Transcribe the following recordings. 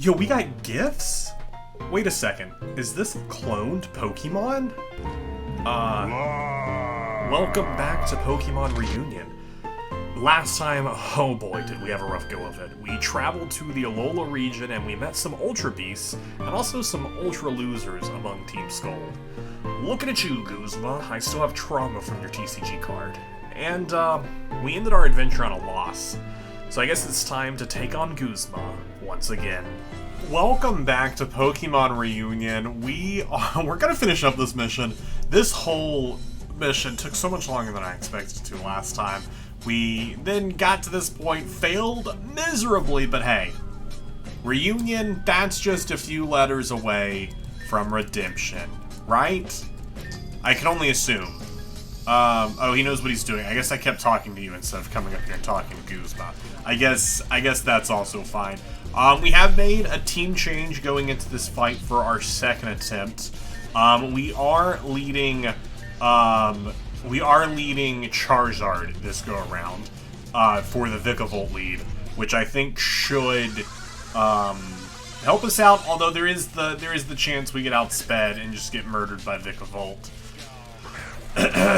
Yo, we got gifts? Wait a second. Is this cloned Pokemon? Welcome back to Pokemon Reunion. Last time, oh boy, did we have a rough go of it. We traveled to the Alola region and we met some Ultra Beasts and also some Ultra Losers among Team Skull. Looking at you, Guzma. I still have trauma from your TCG card. And, we ended our adventure on a loss. So I guess it's time to take on Guzma once again. Welcome back to Pokemon Reunion. We're gonna finish up this mission. This whole mission took so much longer than I expected to last time. We then got to this point, failed miserably, but hey. Reunion, that's just a few letters away from redemption, right? I can only assume. Oh, he knows what he's doing. I guess I kept talking to you instead of coming up here and talking to Guzma. I guess that's also fine. We have made a team change going into this fight for our second attempt. We are leading Charizard this go around for the Vikavolt lead, which I think should help us out. Although there is the chance we get outsped and just get murdered by Vikavolt.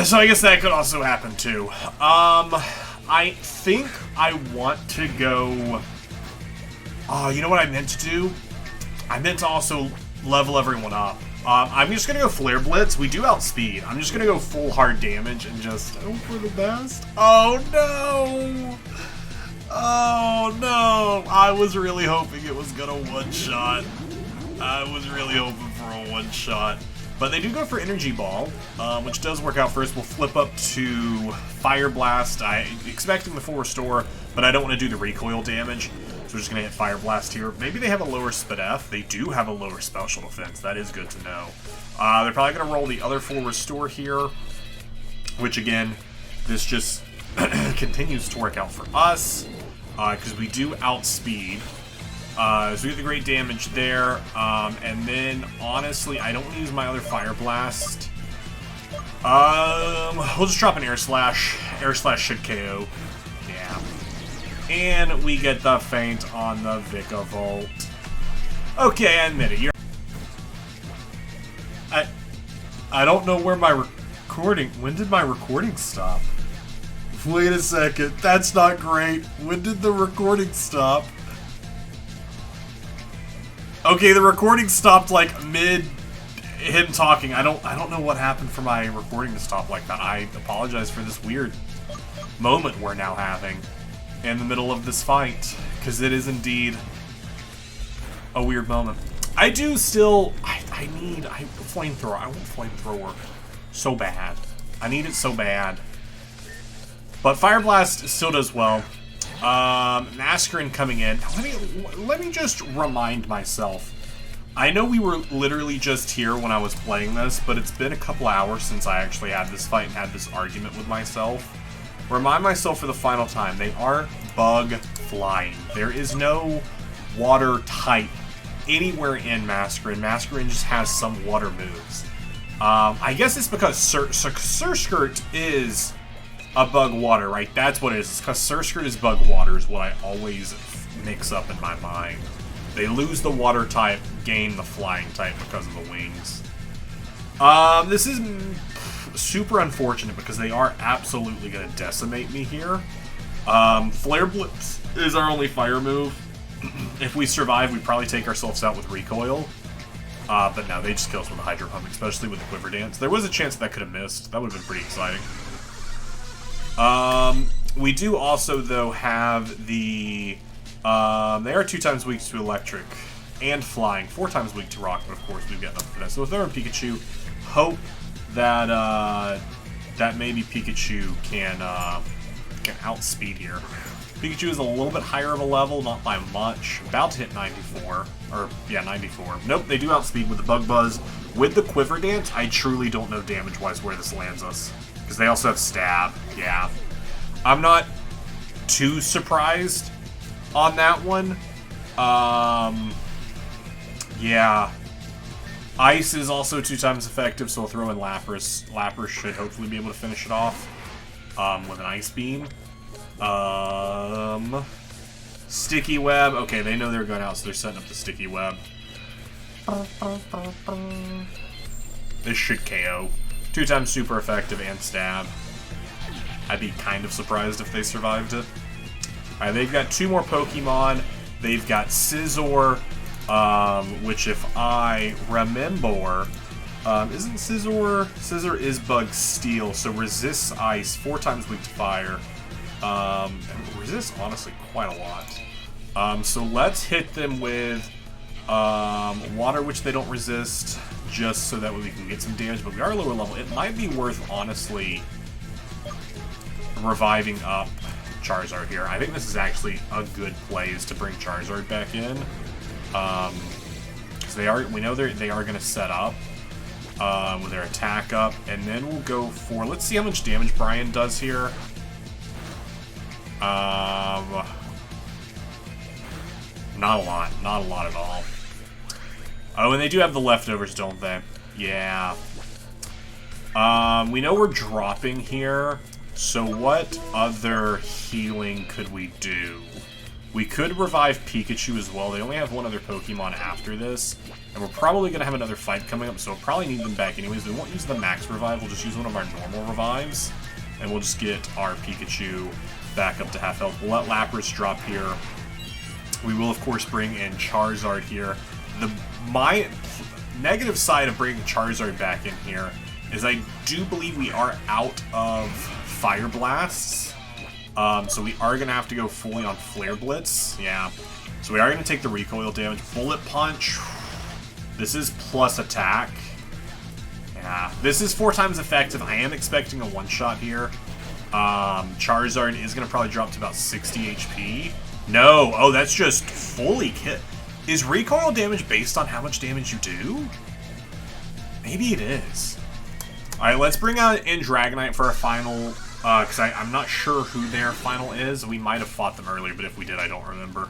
So I guess that could also happen too. I think I want to go. You know what I meant to do? I meant to also level everyone up. I'm just gonna go Flare Blitz. We do outspeed. I'm just gonna go full hard damage and just hope for the best. Oh no! Oh no! I was really hoping it was gonna one-shot. I was really hoping for a one-shot. But they do go for Energy Ball, which does work out first. We'll flip up to Fire Blast. I'm expecting the full restore, but I don't want to do the recoil damage. So we're just going to hit Fire Blast here. Maybe they have a lower SpDef. They do have a lower Special Defense. That is good to know. They're probably going to roll the other full restore here, which again, this just continues to work out for us, because we do outspeed. So we get the great damage there, and then, honestly, I don't want to use my other Fire Blast. We'll just drop an Air Slash. Air Slash should KO. Yeah. And we get the feint on the Vikavolt. Okay, I admit it. I don't know where my recording... When did my recording stop? Wait a second. That's not great. When did the recording stop? Okay, the recording stopped like mid him talking. I don't know what happened for my recording to stop like that. I apologize for this weird moment we're now having in the middle of this fight, because it is indeed a weird moment. I do still I need flamethrower. I want flamethrower so bad. I need it so bad. But Fire Blast still does well. Mascarin coming in. Let me just remind myself. I know we were literally just here when I was playing this, but it's been a couple hours since I actually had this fight and had this argument with myself. Remind myself for the final time, they are bug flying. There is no water type anywhere in Mascarin. Mascarin just has some water moves. I guess it's because Surskirt is a bug water, right? That's what it is. It's because Surskirt is bug water is what I always mix up in my mind. They lose the water type, gain the flying type because of the wings. This is super unfortunate because they are absolutely going to decimate me here. Flare Blitz is our only fire move. If we survive, we probably take ourselves out with recoil. But no, they just kill us with the Hydro Pump, especially with the Quiver Dance. There was a chance that could have missed. That would have been pretty exciting. We do also, though, have the, they are 2 times weak to electric and flying, 4 times weak to rock, but of course we've got enough for that. So with Throw and Pikachu, hope that, that maybe Pikachu can outspeed here. Pikachu is a little bit higher of a level, not by much, about to hit 94, or, yeah, 94. Nope, they do outspeed with the Bug Buzz. With the Quiver Dance, I truly don't know damage-wise where this lands us. Because they also have Stab, yeah. I'm not too surprised on that one. Yeah. Ice is also 2 times effective, so I'll throw in Lapras. Lapras should hopefully be able to finish it off with an Ice Beam. Sticky web. Okay, they know they're going out, so they're setting up the sticky web. This should KO. 2 times super effective and stab. I'd be kind of surprised if they survived it. Alright, they've got 2 more Pokemon. They've got Scizor, which if I remember, isn't Scizor? Scizor is Bug Steel, so resists ice, 4 times weak to fire. And resists, honestly, quite a lot. So let's hit them with water, which they don't resist, just so that way we can get some damage, but we are lower level. It might be worth, honestly, reviving up Charizard here. I think this is actually a good play, is to bring Charizard back in. Because we know they are going to set up with their attack up, and then we'll go for, let's see how much damage Brian does here. Not a lot. Not a lot at all. Oh, and they do have the leftovers, don't they? Yeah. We know we're dropping here, so what other healing could we do? We could revive Pikachu as well. They only have 1 other Pokemon after this, and we're probably going to have another fight coming up, so we'll probably need them back anyways. We won't use the max revive, we'll just use one of our normal revives, and we'll just get our Pikachu back up to half health. We'll let Lapras drop here. We will, of course, bring in Charizard here. My negative side of bringing Charizard back in here is I do believe we are out of Fire Blasts. So we are going to have to go fully on Flare Blitz. Yeah. So we are going to take the recoil damage. Bullet Punch. This is plus attack. Yeah. This is 4 times effective. I am expecting a one-shot here. Charizard is going to probably drop to about 60 HP. No. Oh, that's just fully kit. Is recoil damage based on how much damage you do? Maybe it is. Alright, let's bring out in Dragonite for our final, because I'm not sure who their final is. We might have fought them earlier, but if we did, I don't remember.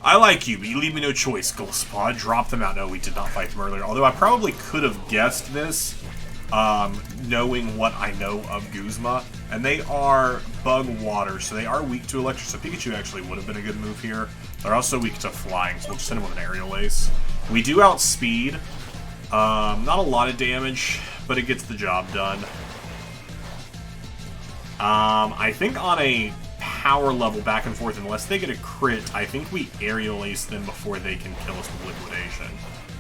I like you, but you leave me no choice, Gulspot. Drop them out. No, we did not fight them earlier. Although I probably could have guessed this, knowing what I know of Guzma. And they are Bug Water, so they are weak to Electric. So Pikachu actually would have been a good move here. They're also weak to Flying, so we'll just hit him with an Aerial Ace. We do outspeed. Not a lot of damage, but it gets the job done. I think on a power level back and forth, unless they get a crit, I think we Aerial Ace them before they can kill us with Liquidation.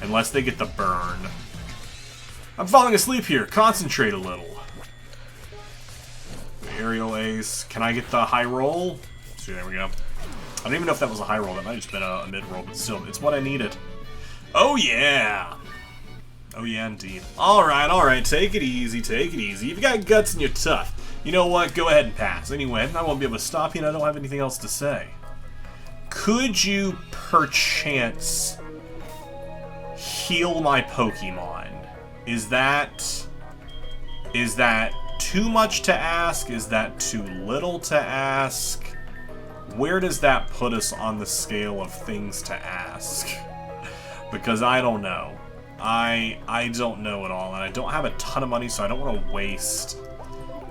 Unless they get the burn. I'm falling asleep here. Concentrate a little. Aerial Ace. Can I get the high roll? See, there we go. I don't even know if that was a high roll. That might have just been a mid roll, but still, it's what I needed. Oh, yeah. Oh, yeah, indeed. Alright. Take it easy, take it easy. You've got guts and you're tough. You know what? Go ahead and pass. Anyway, I won't be able to stop you, and I don't have anything else to say. Could you, perchance, heal my Pokemon? Is that too much to ask? Is that too little to ask? Where does that put us on the scale of things to ask? Because I don't know. I don't know at all, and I don't have a ton of money, so I don't want to waste.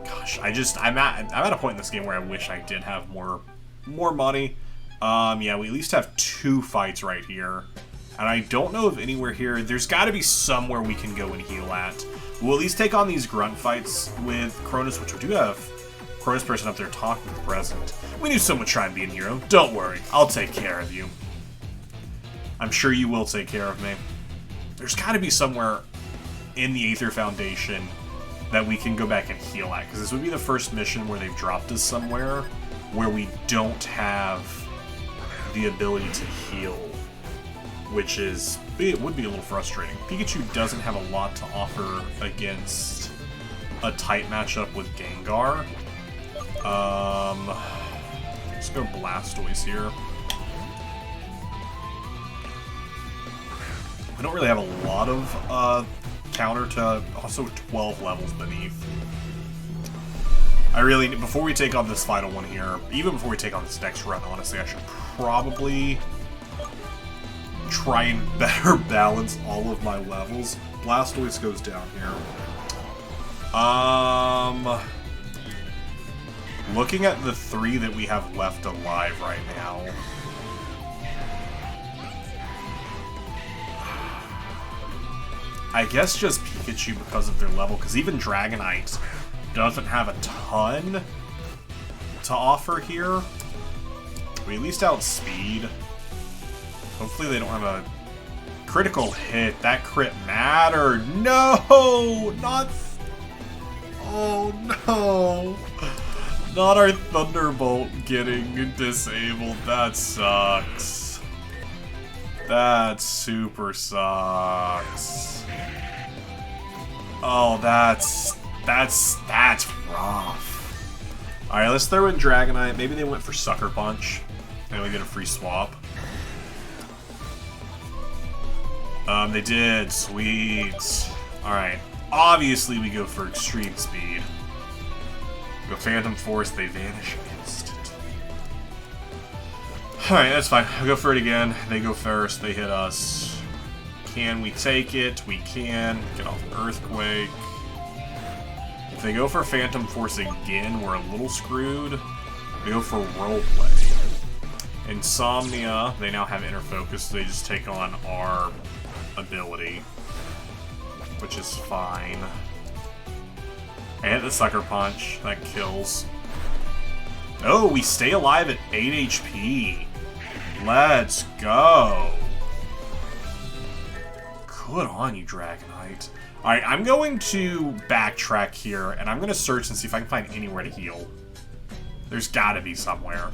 Gosh, I'm at a point in this game where I wish I did have more money. Yeah, we at least have 2 fights right here. And I don't know of anywhere here. There's got to be somewhere we can go and heal at. We'll at least take on these grunt fights with Chronos, which we do have Chronos person up there talking present. We knew someone would try and be a hero. Don't worry, I'll take care of you. I'm sure you will take care of me. There's got to be somewhere in the Aether Foundation that we can go back and heal at, because this would be the first mission where they've dropped us somewhere where we don't have the ability to heal. Which is, it would be a little frustrating. Pikachu doesn't have a lot to offer against a tight matchup with Gengar. Let's go Blastoise here. We don't really have a lot of counter to also 12 levels beneath. I really, before we take on this final one here, even before we take on this next run, honestly, I should probably try and better balance all of my levels. Blastoise goes down here. Looking at the 3 that we have left alive right now... I guess just Pikachu because of their level, because even Dragonite doesn't have a ton to offer here. We at least outspeed. Hopefully they don't have a critical hit. That crit mattered. No! Not... Oh no! Not our Thunderbolt getting disabled. That sucks. That super sucks. Oh, that's rough. Alright, let's throw in Dragonite. Maybe they went for Sucker Punch. And we get a free swap. They did. Sweet. Alright. Obviously, we go for Extreme Speed. Go Phantom Force, they vanish instant. Alright, that's fine. I'll go for it again. They go first, they hit us. Can we take it? We can. Get off Earthquake. If they go for Phantom Force again, we're a little screwed. They go for Roleplay. Insomnia, they now have Inner Focus, so they just take on our ability. Which is fine. I hit the Sucker Punch. That kills. Oh, we stay alive at 8 HP. Let's go. Good on you, Dragonite. Alright, I'm going to backtrack here, and I'm going to search and see if I can find anywhere to heal. There's gotta be somewhere.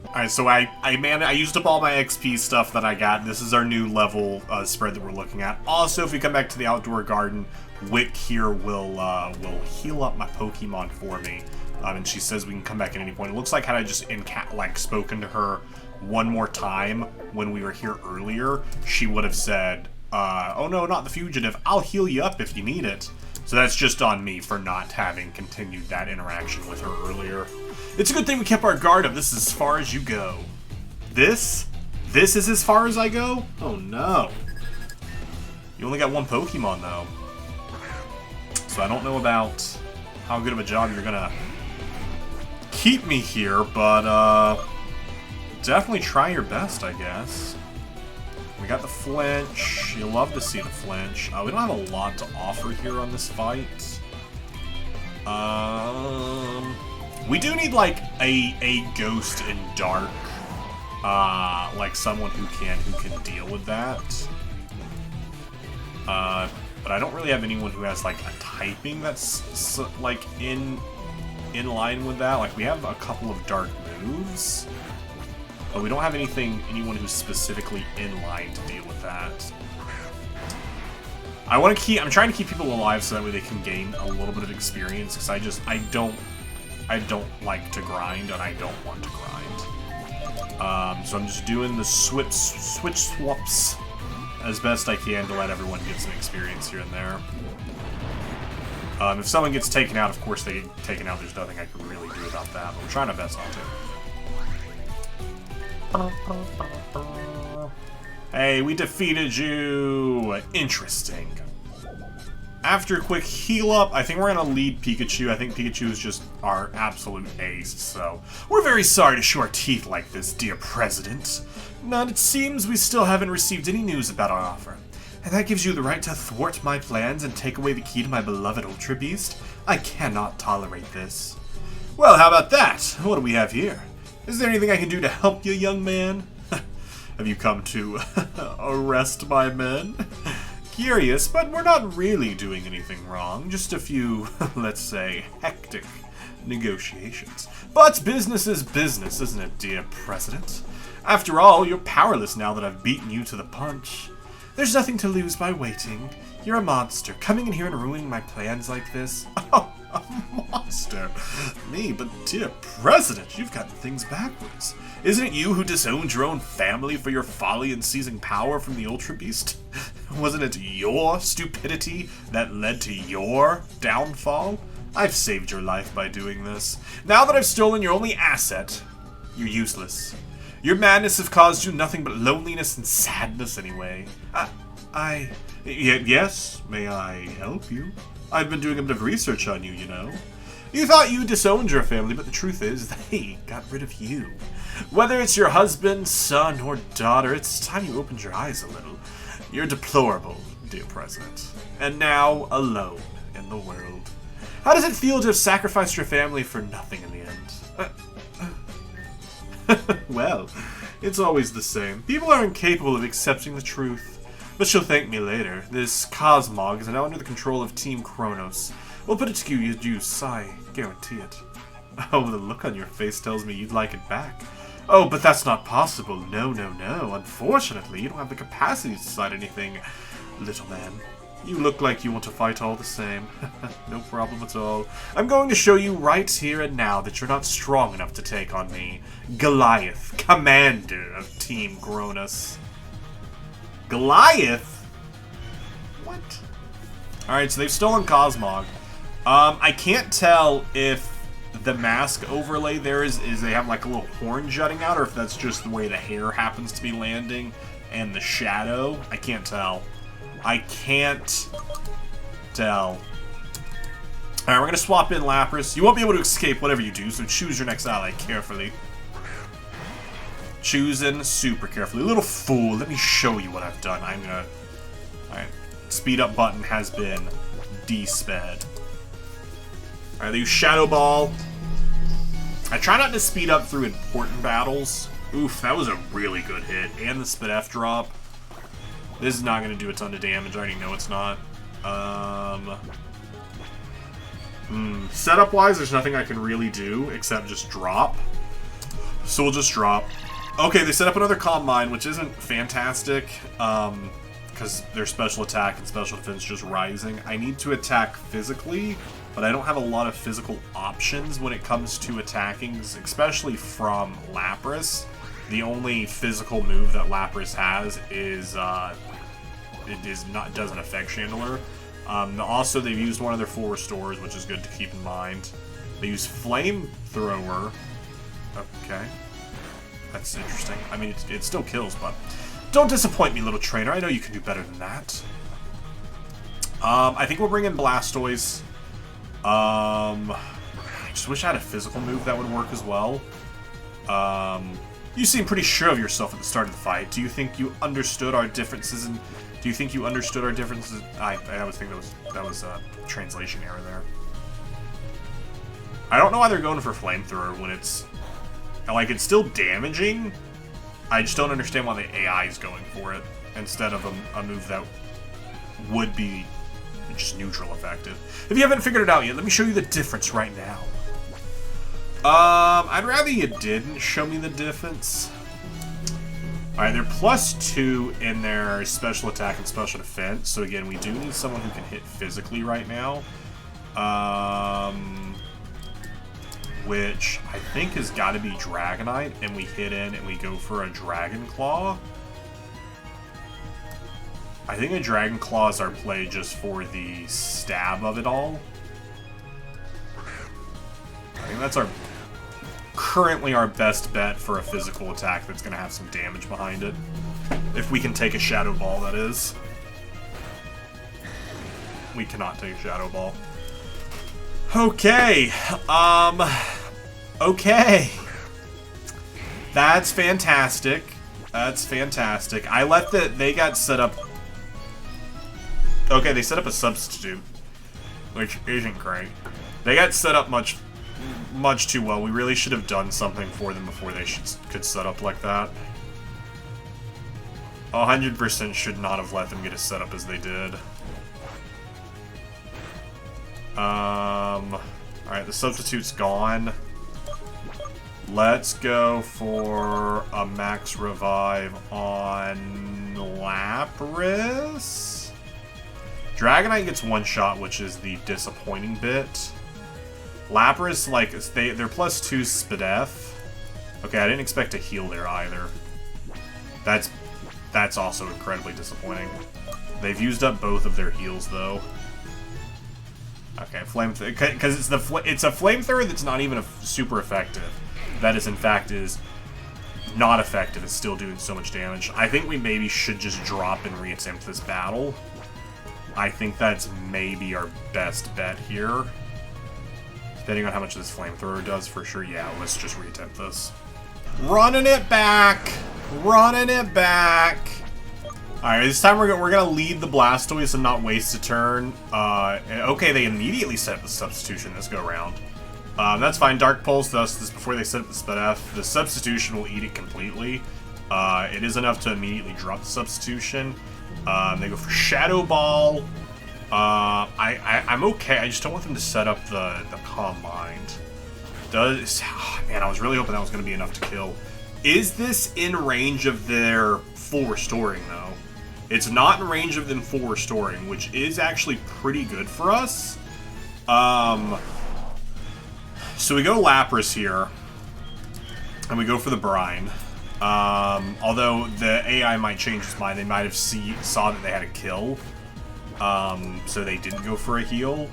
Alright, so I used up all my XP stuff that I got. This is our new level spread that we're looking at. Also, if we come back to the outdoor garden, Wick here will heal up my Pokemon for me. And she says we can come back at any point. It looks like had I just spoken to her one more time when we were here earlier, she would have said, oh no, not the fugitive. I'll heal you up if you need it. So that's just on me for not having continued that interaction with her earlier. It's a good thing we kept our guard up. This is as far as you go. This is as far as I go? Oh no. You only got one Pokemon though. So I don't know about how good of a job you're gonna keep me here, but definitely try your best, I guess. We got the flinch. You'll love to see the flinch. We don't have a lot to offer here on this fight. We do need like a ghost in dark, like someone who can deal with that. But I don't really have anyone who has like a typing that's like in line with that. Like we have a couple of dark moves. But we don't have anyone who's specifically in line to deal with that. I'm trying to keep people alive so that way they can gain a little bit of experience, because I don't like to grind, and I don't want to grind. So I'm just doing the switch swaps as best I can to let everyone get some experience here and there. If someone gets taken out, of course they get taken out. There's nothing I can really do about that, but we're trying our best not to. Hey, we defeated you! Interesting. After a quick heal up, I think we're gonna lead Pikachu. I think Pikachu is just our absolute ace, so... We're very sorry to show our teeth like this, dear President. But it seems we still haven't received any news about our offer. And that gives you the right to thwart my plans and take away the key to my beloved Ultra Beast? I cannot tolerate this. Well, how about that? What do we have here? Is there anything I can do to help you, young man? Have you come to arrest my men? Curious, but we're not really doing anything wrong. Just a few, let's say, hectic negotiations. But business is business, isn't it, dear President? After all, you're powerless now that I've beaten you to the punch. There's nothing to lose by waiting. You're a monster, coming in here and ruining my plans like this. Oh, a monster. Me, but dear President, you've gotten things backwards. Isn't it you who disowned your own family for your folly in seizing power from the Ultra Beast? Wasn't it your stupidity that led to your downfall? I've saved your life by doing this. Now that I've stolen your only asset, you're useless. Your madness has caused you nothing but loneliness and sadness anyway. Yes, may I help you? I've been doing a bit of research on you, you know. You thought you disowned your family, but the truth is, they got rid of you. Whether it's your husband, son, or daughter, it's time you opened your eyes a little. You're deplorable, dear President. And now, alone in the world. How does it feel to have sacrificed your family for nothing in the end? Well, it's always the same. People are incapable of accepting the truth. But she'll thank me later. This Cosmog is now under the control of Team Chronos. We'll put it to use, I guarantee it. Oh, the look on your face tells me you'd like it back. Oh, but that's not possible. No, no, no. Unfortunately, you don't have the capacity to decide anything, little man. You look like you want to fight all the same. No problem at all. I'm going to show you right here and now that you're not strong enough to take on me. Goliath, commander of Team Chronos. Goliath? What? Alright, so they've stolen Cosmog. I can't tell if the mask overlay there is they have like a little horn jutting out, or if that's just the way the hair happens to be landing and the shadow. I can't tell. I can't tell. Alright, we're gonna swap in Lapras. You won't be able to escape whatever you do, so choose your next ally carefully. Choosing super carefully. Little fool, let me show you what I've done. I'm gonna... Alright, speed up button has been de-sped. Alright, they use Shadow Ball. I try not to speed up through important battles. Oof, that was a really good hit. And the Spit F drop. This is not going to do a ton of damage. I already know it's not. Setup-wise, there's nothing I can really do except just drop. So we'll just drop. Okay, they set up another Calm Mind, which isn't fantastic. Because their special attack and special defense just rising. I need to attack physically, but I don't have a lot of physical options when it comes to attacking, especially from Lapras. The only physical move that Lapras has is doesn't affect Chandelure. Also, they've used one of their full restores, which is good to keep in mind. They use Flamethrower. Okay, that's interesting. I mean, it still kills, but don't disappoint me, little trainer. I know you can do better than that. I think we'll bring in Blastoise. I just wish I had a physical move that would work as well. You seem pretty sure of yourself at the start of the fight. Do you think you understood our differences? And do you think you understood our differences? I always think that was a translation error there. I don't know why they're going for Flamethrower when it's still damaging. I just don't understand why the AI is going for it instead of a move that would be just neutral effective. If you haven't figured it out yet, let me show you the difference right now. I'd rather you didn't show me the difference. Alright, they're +2 in their special attack and special defense, so again, we do need someone who can hit physically right now. Which I think has got to be Dragonite, and we hit in and we go for a Dragon Claw. I think a Dragon Claw is our play just for the stab of it all. I think that's currently our best bet for a physical attack that's going to have some damage behind it. If we can take a Shadow Ball, that is. We cannot take a Shadow Ball. Okay. Okay. That's fantastic. That's fantastic. They got set up... Okay, they set up a substitute, which isn't great. They got set up much too well. We really should have done something for them before they could set up like that. 100% should not have let them get as set up as they did. Alright, the substitute's gone. Let's go for a max revive on Lapras. Dragonite gets one shot, which is the disappointing bit. Lapras, like, they're +2 Spidef. Okay, I didn't expect to heal there either. That's also incredibly disappointing. They've used up both of their heals, though. Okay, because it's a Flamethrower that's not even super effective. That is, in fact, is not effective. It's still doing so much damage. I think we maybe should just drop and reattempt this battle. I think that's maybe our best bet here. Depending on how much this flamethrower does, for sure. Yeah, let's just reattempt this. Running it back! Running it back! Alright, this time we're gonna lead the Blastoise and not waste a turn. Okay, they immediately set up the substitution this go-round. That's fine. Dark Pulse does this before they set up the Sped F. The substitution will eat it completely. It is enough to immediately drop the substitution. They go for Shadow Ball. I'm okay. I just don't want them to set up the Calm Mind. Man, I was really hoping that was going to be enough to kill. Is this in range of their full restoring, though? It's not in range of them full restoring, which is actually pretty good for us. So we go Lapras here, and we go for the Brine. Although the AI might change its mind, they might have saw that they had a kill, so they didn't go for a heal.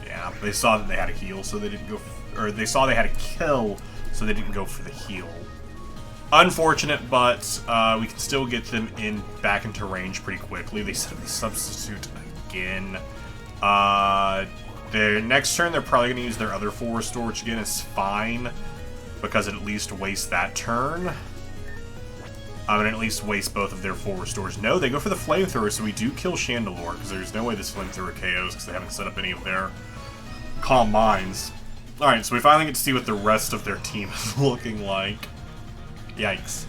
Yeah, they saw that they had a heal, so they didn't go. Or they saw they had a kill, so they didn't go for the heal. Unfortunate, but we can still get them back into range pretty quickly. They set up the substitute again. Their next turn, they're probably going to use their other full restore, which again is fine, because it at least wastes that turn. And at least waste both of their full restores. No, they go for the flamethrower, so we do kill Chandelure, because there's no way this flamethrower KOs, because they haven't set up any of their Calm Minds. Alright, so we finally get to see what the rest of their team is looking like. Yikes.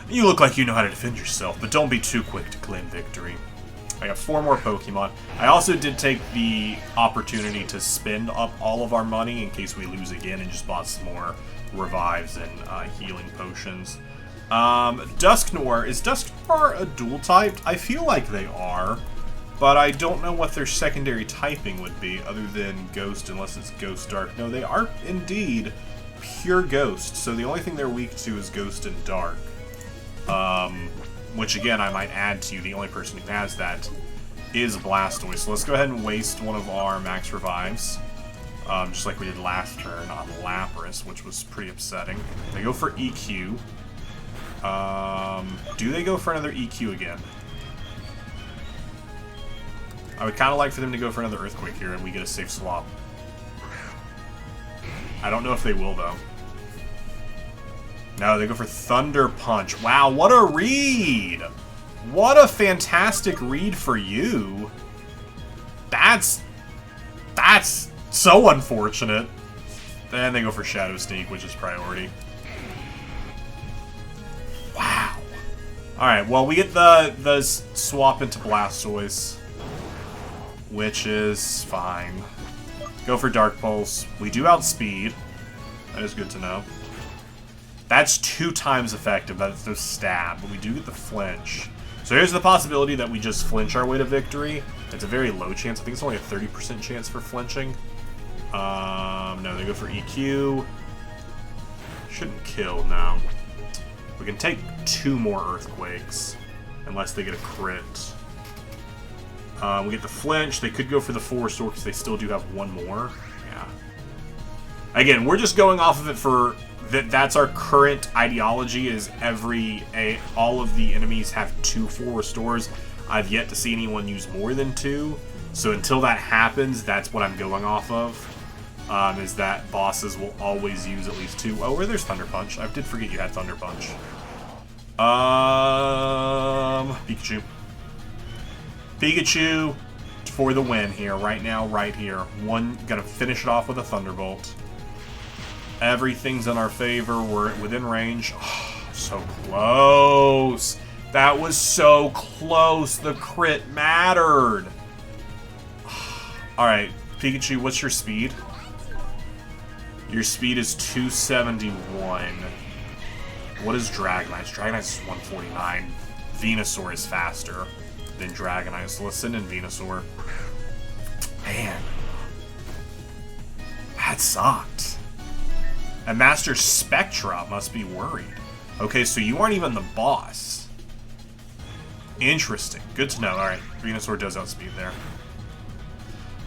You look like you know how to defend yourself, but don't be too quick to claim victory. I got 4 more Pokemon. I also did take the opportunity to spend up all of our money in case we lose again and just bought some more revives and healing potions. Dusknoir. Is Dusknoir a dual typed? I feel like they are, but I don't know what their secondary typing would be other than Ghost, unless it's Ghost Dark. No, they are indeed pure Ghost, so the only thing they're weak to is Ghost and Dark. Which again, I might add to you, the only person who has that is Blastoise. So let's go ahead and waste one of our max revives, just like we did last turn on Lapras, which was pretty upsetting. They go for EQ. Do they go for another EQ again? I would kind of like for them to go for another Earthquake here and we get a safe swap. I don't know if they will, though. No, they go for Thunder Punch. Wow, what a read! What a fantastic read for you. That's so unfortunate. Then they go for Shadow Sneak, which is priority. Wow. Alright, well, we get the swap into Blastoise, which is fine. Go for Dark Pulse. We do outspeed. That is good to know. That's 2 times effective. That's no stab, but we do get the flinch. So here's the possibility that we just flinch our way to victory. It's a very low chance. I think it's only a 30% chance for flinching. No, they go for EQ. Shouldn't kill, no. We can take 2 more Earthquakes, unless they get a crit. We get the flinch. They could go for the full restore because they still do have 1 more. Yeah. Again, we're just going off of it for that's our current ideology. Is all of the enemies have 2 full restores. I've yet to see anyone use more than 2. So until that happens, that's what I'm going off of. Is that bosses will always use at least 2. Oh, where there's Thunder Punch. I did forget you had Thunder Punch. Pikachu. Pikachu for the win here, right now, right here. Gonna finish it off with a Thunderbolt. Everything's in our favor. We're within range. Oh, so close. That was so close. The crit mattered. Alright, Pikachu, what's your speed? Your speed is 271. What is Dragonite's? Dragonite's 149. Venusaur is faster than Dragonite, so let's send in Venusaur. Man. That sucked. And Master Spectra must be worried. Okay, so you aren't even the boss. Interesting. Good to know. Alright, Venusaur does outspeed there.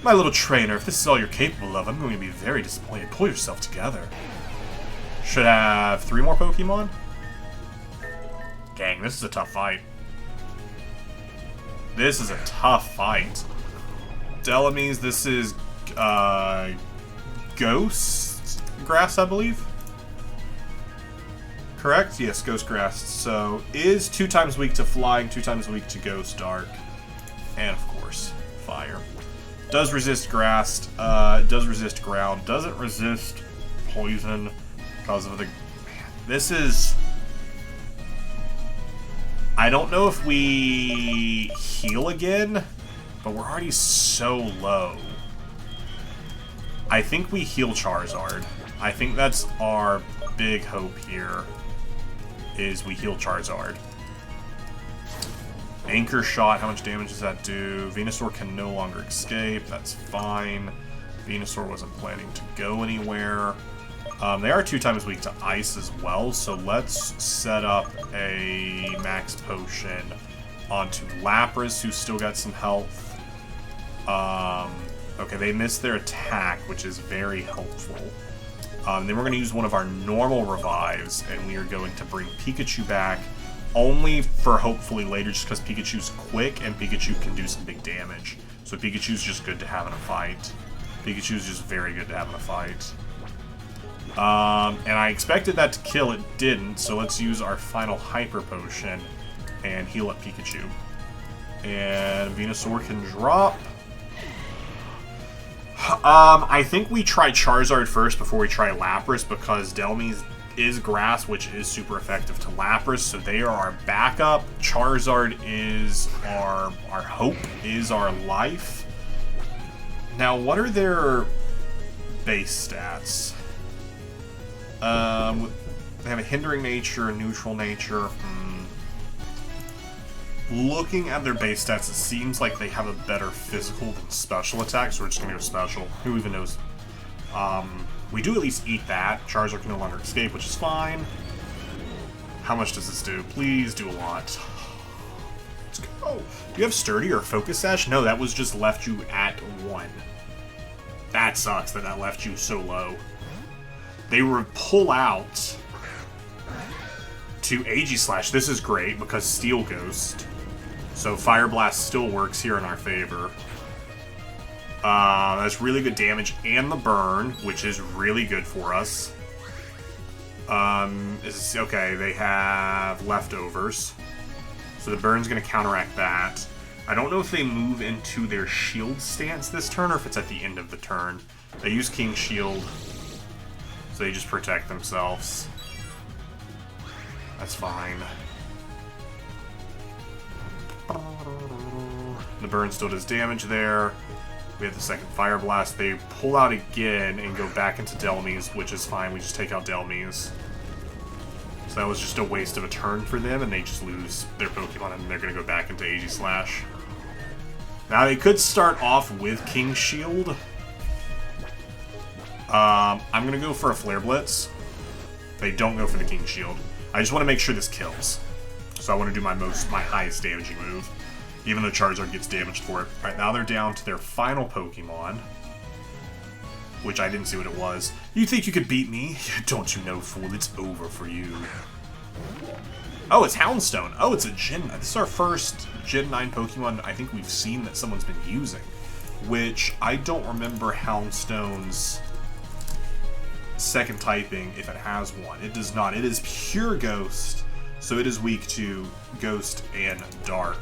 My little trainer, if this is all you're capable of, I'm going to be very disappointed. Pull yourself together. Should have 3 more Pokemon? Dang, this is a tough fight. This is a tough fight. Delamise, this is Ghost Grass, I believe. Correct? Yes, Ghost Grass. So, is 2 times weak to flying, 2 times weak to Ghost Dark. And, of course, Fire. Does resist Grass, does resist Ground, doesn't resist Poison because of the... Man, this is... I don't know if we heal again, but we're already so low. I think we heal Charizard. I think that's our big hope here, is we heal Charizard. Anchor Shot, how much damage does that do? Venusaur can no longer escape, that's fine. Venusaur wasn't planning to go anywhere. They are 2 times weak to Ice as well, so let's set up a Max Potion onto Lapras, who's still got some health. Okay, they missed their attack, which is very helpful. Then we're going to use one of our normal revives, and we are going to bring Pikachu back, only for hopefully later, just because Pikachu's quick, and Pikachu can do some big damage. So Pikachu's just good to have in a fight. Pikachu's just very good to have in a fight. And I expected that to kill, it didn't, so let's use our final Hyper Potion and heal up Pikachu. And Venusaur can drop. I think we try Charizard first before we try Lapras, because Delmie's is Grass, which is super effective to Lapras, so they are our backup. Charizard is our hope, is our life. Now, what are their base stats? They have a hindering nature, a neutral nature. Looking at their base stats, it seems like they have a better physical than special attack, so we're just gonna go special. Who even knows? We do at least eat that. Charizard can no longer escape, which is fine. How much does this do? Please do a lot. Let's go. Do you have Sturdy or Focus Sash? No, that was just left you at 1. That sucks that that left you so low. They were pull out to Aegislash. This is great because Steel Ghost. So Fire Blast still works here in our favor. That's really good damage, and the burn, which is really good for us. Okay, they have leftovers. So the burn's going to counteract that. I don't know if they move into their shield stance this turn, or if it's at the end of the turn. They use King Shield, so they just protect themselves. That's fine. The burn still does damage there. We have the second Fire Blast. They pull out again and go back into Delmie's, which is fine. We just take out Delmie's. So that was just a waste of a turn for them, and they just lose their Pokemon, and they're going to go back into Aegislash. Now, they could start off with King Shield. I'm going to go for a Flare Blitz. They don't go for the King Shield. I just want to make sure this kills. So I want to do my highest damaging move, even though Charizard gets damaged for it. Alright, now they're down to their final Pokemon, which I didn't see what it was. You think you could beat me? Don't you know, fool, it's over for you. Oh, it's Houndstone. Oh, it's a Gen... This is our first Gen 9 Pokemon I think we've seen that someone's been using, which I don't remember Houndstone's second typing, if it has one. It does not. It is pure Ghost, so it is weak to Ghost and Dark.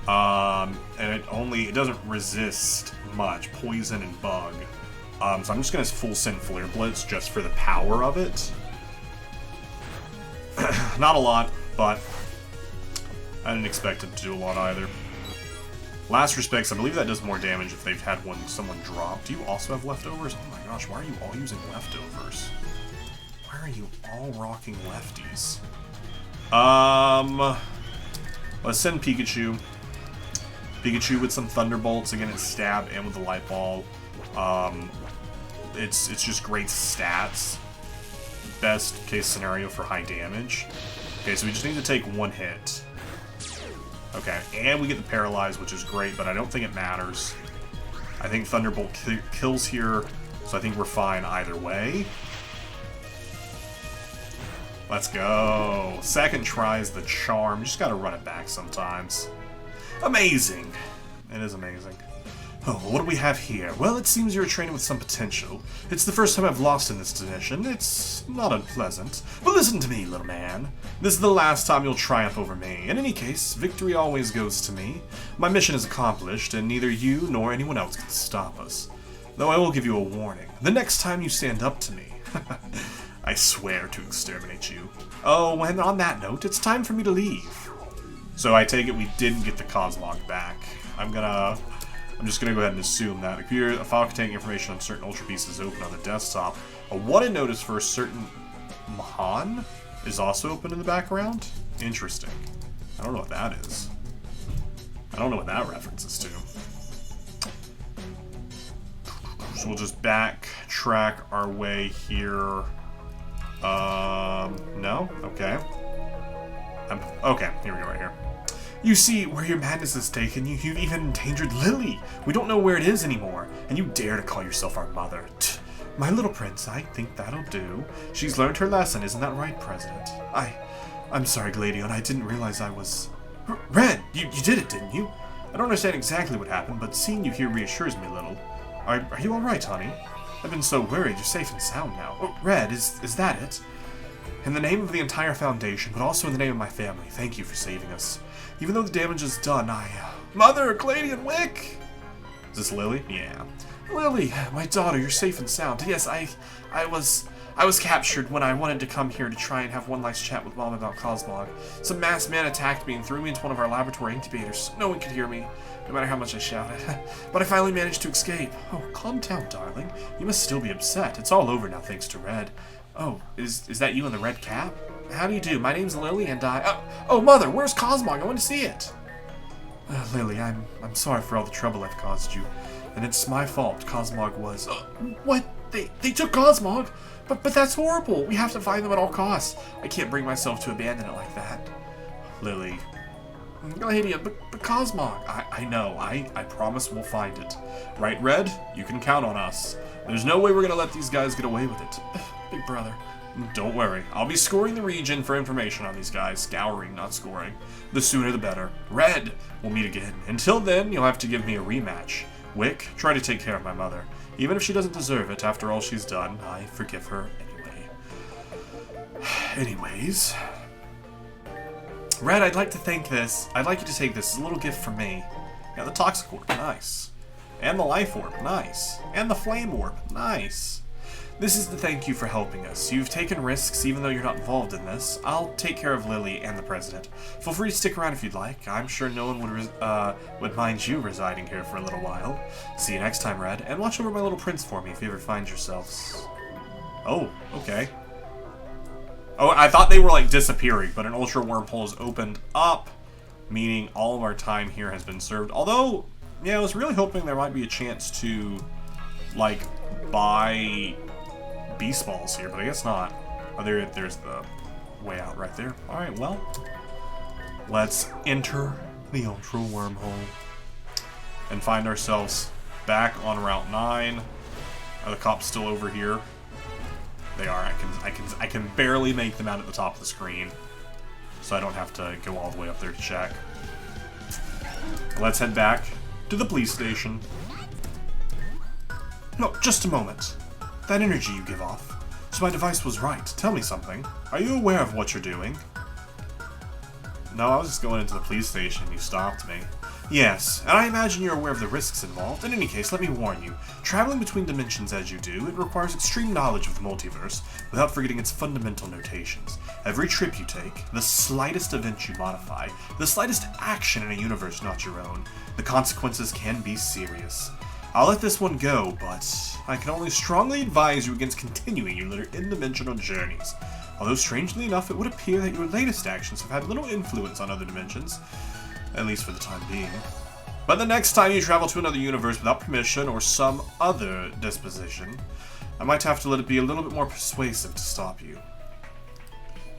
And it doesn't resist much Poison and Bug. So I'm just gonna full send Flare Blitz just for the power of it. Not a lot, but I didn't expect it to do a lot either. Last Respects, I believe that does more damage if they've had someone drop. Do you also have leftovers? Oh my gosh, why are you all using leftovers? Why are you all rocking lefties? Let's send Pikachu. Pikachu with some Thunderbolts. Again, it's Stab and with the Light Ball. It's just great stats. Best case scenario for high damage. Okay, so we just need to take 1 hit. Okay, and we get the Paralyze, which is great, but I don't think it matters. I think Thunderbolt kills here, so I think we're fine either way. Let's go. Second try is the charm. You just gotta run it back sometimes. Amazing. It is amazing. Oh, what do we have here? Well, it seems you're a trainer with some potential. It's the first time I've lost in this division. It's not unpleasant. But listen to me, little man. This is the last time you'll triumph over me. In any case, victory always goes to me. My mission is accomplished, and neither you nor anyone else can stop us. Though I will give you a warning. The next time you stand up to me, I swear to exterminate you. Oh, and on that note, it's time for me to leave. So I take it we didn't get the Cosmog back. I'm just going to go ahead and assume that. A file containing information on certain Ultra Beasts is open on the desktop. A wanted notice for a certain Mahan is also open in the background? Interesting. I don't know what that is. I don't know what that references to. So we'll just backtrack our way here. No? Okay. Okay, here we go right here. You see, where your madness has taken you, you've even endangered Lily. We don't know where it is anymore, and you dare to call yourself our mother. My little prince, I think that'll do. She's learned her lesson, isn't that right, President? I'm sorry, Gladion, I didn't realize I was... Red, you did it, didn't you? I don't understand exactly what happened, but seeing you here reassures me a little. Are you alright, honey? I've been so worried, you're safe and sound now. Oh, Red, is that it? In the name of the entire Foundation, but also in the name of my family, thank you for saving us. Even though the damage is done, Mother, Gladion, Wick! Is this Lily? Yeah. Lily, my daughter, you're safe and sound. Yes, I was captured when I wanted to come here to try and have one last chat with Mom about Cosmog. Some masked man attacked me and threw me into one of our laboratory incubators. No one could hear me, no matter how much I shouted. But I finally managed to escape. Oh, calm down, darling. You must still be upset. It's all over now, thanks to Red. Oh, is that you in the red cap? How do you do? My name's Lily, and oh, Mother, where's Cosmog? I want to see it. Lily, I'm sorry for all the trouble I've caused you, and it's my fault. Cosmog was... what? They took Cosmog? But that's horrible. We have to find them at all costs. I can't bring myself to abandon it like that. Lily. Gladion, but Cosmog. I know. I promise we'll find it. Right, Red? You can count on us. There's no way we're gonna let these guys get away with it. Big brother. Don't worry. I'll be scouring the region for information on these guys. Scouring, not scoring. The sooner the better. Red, we'll meet again. Until then, you'll have to give me a rematch. Wick, try to take care of my mother. Even if she doesn't deserve it, after all she's done, I forgive her anyway. Anyways. Red, I'd like you to take this as a little gift from me. Yeah, the Toxic Orb, nice. And the Life Orb, nice. And the Flame Orb, nice. This is to thank you for helping us. You've taken risks even though you're not involved in this. I'll take care of Lily and the President. Feel free to stick around if you'd like. I'm sure no one would mind you residing here for a little while. See you next time, Red. And watch over my little prince for me if you ever find yourselves... Oh, okay. Oh, I thought they were like disappearing, but an ultra wormhole has opened up, meaning all of our time here has been served. Although, yeah, I was really hoping there might be a chance to, like, buy beast balls here, but I guess not. Oh, there's the way out right there. Alright, well, let's enter the ultra wormhole and find ourselves back on Route 9. Are the cops still over here? They are. I can barely make them out at the top of the screen, so I don't have to go all the way up there to check. Let's head back to the police station. No, just a moment. That energy you give off. So my device was right. Tell me something. Are you aware of what you're doing? No, I was just going into the police station. You stopped me. Yes, and I imagine you're aware of the risks involved. In any case, let me warn you. Traveling between dimensions as you do, it requires extreme knowledge of the multiverse, without forgetting its fundamental notations. Every trip you take, the slightest event you modify, the slightest action in a universe not your own, the consequences can be serious. I'll let this one go, but I can only strongly advise you against continuing your in-dimensional journeys. Although strangely enough, it would appear that your latest actions have had little influence on other dimensions. At least for the time being. But the next time you travel to another universe without permission or some other disposition, I might have to let it be a little bit more persuasive to stop you.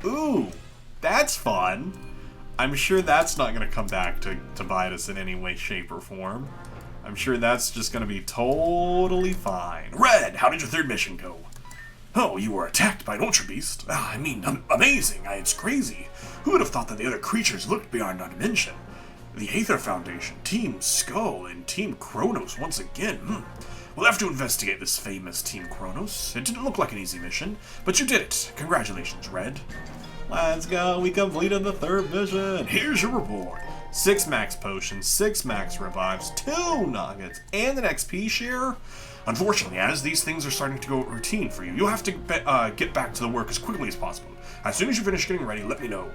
Ooh, that's fun. I'm sure that's not going to come back to bite us in any way, shape, or form. I'm sure that's just going to be totally fine. Red, how did your third mission go? Oh, you were attacked by an Ultra Beast? Amazing. It's crazy. Who would have thought that the other creatures looked beyond our dimension? The Aether Foundation, Team Skull, and Team Chronos once again. We'll have to investigate this famous Team Chronos. It didn't look like an easy mission, but you did it. Congratulations, Red. Let's go, we completed the 3rd mission. Here's your reward. 6 max potions, 6 max revives, 2 nuggets, and an XP share. Unfortunately, as these things are starting to go routine for you, you'll have to get back to the work as quickly as possible. As soon as you finish getting ready, let me know.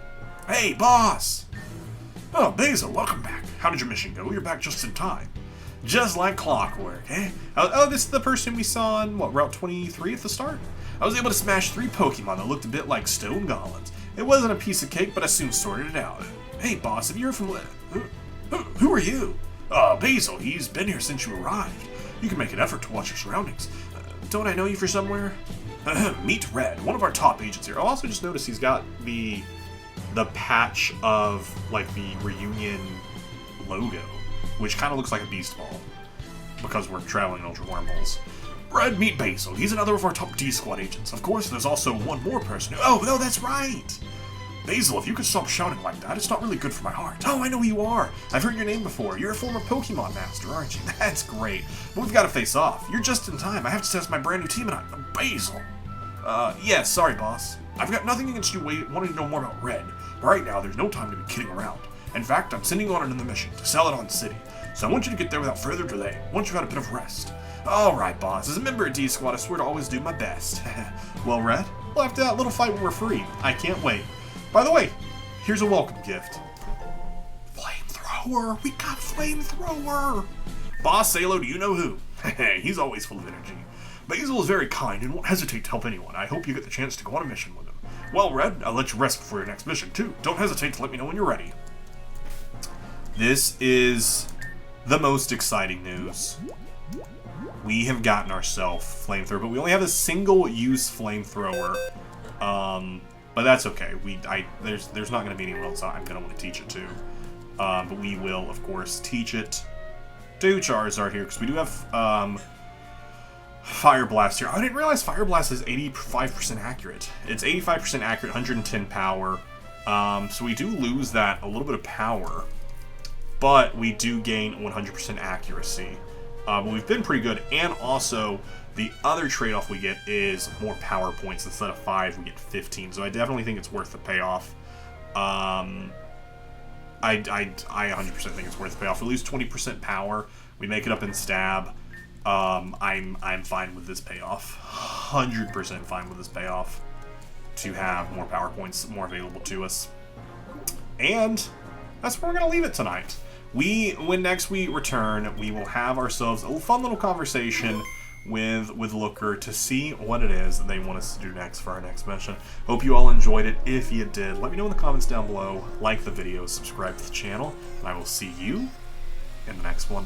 Hey, boss! Oh, Basil, welcome back. How did your mission go? You're back just in time. Just like clockwork, eh? Oh, this is the person we saw on, what, Route 23 at the start? I was able to smash 3 Pokemon that looked a bit like stone golems. It wasn't a piece of cake, but I soon sorted it out. Hey, boss, have you heard from... Who are you? Basil, he's been here since you arrived. You can make an effort to watch your surroundings. Don't I know you from somewhere? Meet Red, one of our top agents here. I'll also just notice he's got the patch of, like, the reunion logo, which kind of looks like a beast ball, because we're traveling in ultra wormholes. Red, meet Basil. He's another of our top D-Squad agents. Of course, there's also one more person who... Oh, no, that's right! Basil, if you could stop shouting like that, it's not really good for my heart. Oh, I know who you are. I've heard your name before. You're a former Pokemon master, aren't you? That's great. But we've got to face off. You're just in time. I have to test my brand new team and Basil. Yeah, sorry, boss. I've got nothing against you wanting to know more about Red. But right now, there's no time to be kidding around. In fact, I'm sending you on another mission to Celadon City. So I want you to get there without further delay, once you've had a bit of rest. Alright, boss. As a member of D-Squad, I swear to always do my best. Well, Red, we'll have that little fight when we're free. I can't wait. By the way, here's a welcome gift. Flamethrower! We got Flamethrower! Boss, say hello to you know who. He's always full of energy. Basil is very kind and won't hesitate to help anyone. I hope you get the chance to go on a mission with him. Well, Red, I'll let you rest before your next mission, too. Don't hesitate to let me know when you're ready. This is the most exciting news. We have gotten ourselves Flamethrower, but we only have a single-use Flamethrower. But that's okay. There's not going to be anyone else I'm going to want to teach it to. But we will, of course, teach it to Charizard here, because we do have Fire Blast here. I didn't realize Fire Blast is 85% accurate. It's 85% accurate, 110 power. So we do lose that a little bit of power, but we do gain 100% accuracy. But we've been pretty good, and also the other trade-off we get is more power points. Instead of 5, we get 15. So I definitely think it's worth the payoff. I 100% think it's worth the payoff. We lose 20% power. We make it up in stab. I'm fine with this payoff. 100% fine with this payoff. To have more power points more available to us. And that's where we're going to leave it tonight. When next we return, we will have ourselves a fun little conversation with Looker to see what it is that they want us to do next for our next mission. Hope you all enjoyed it. If you did, let me know in the comments down below. Like the video, subscribe to the channel, and I will see you in the next one.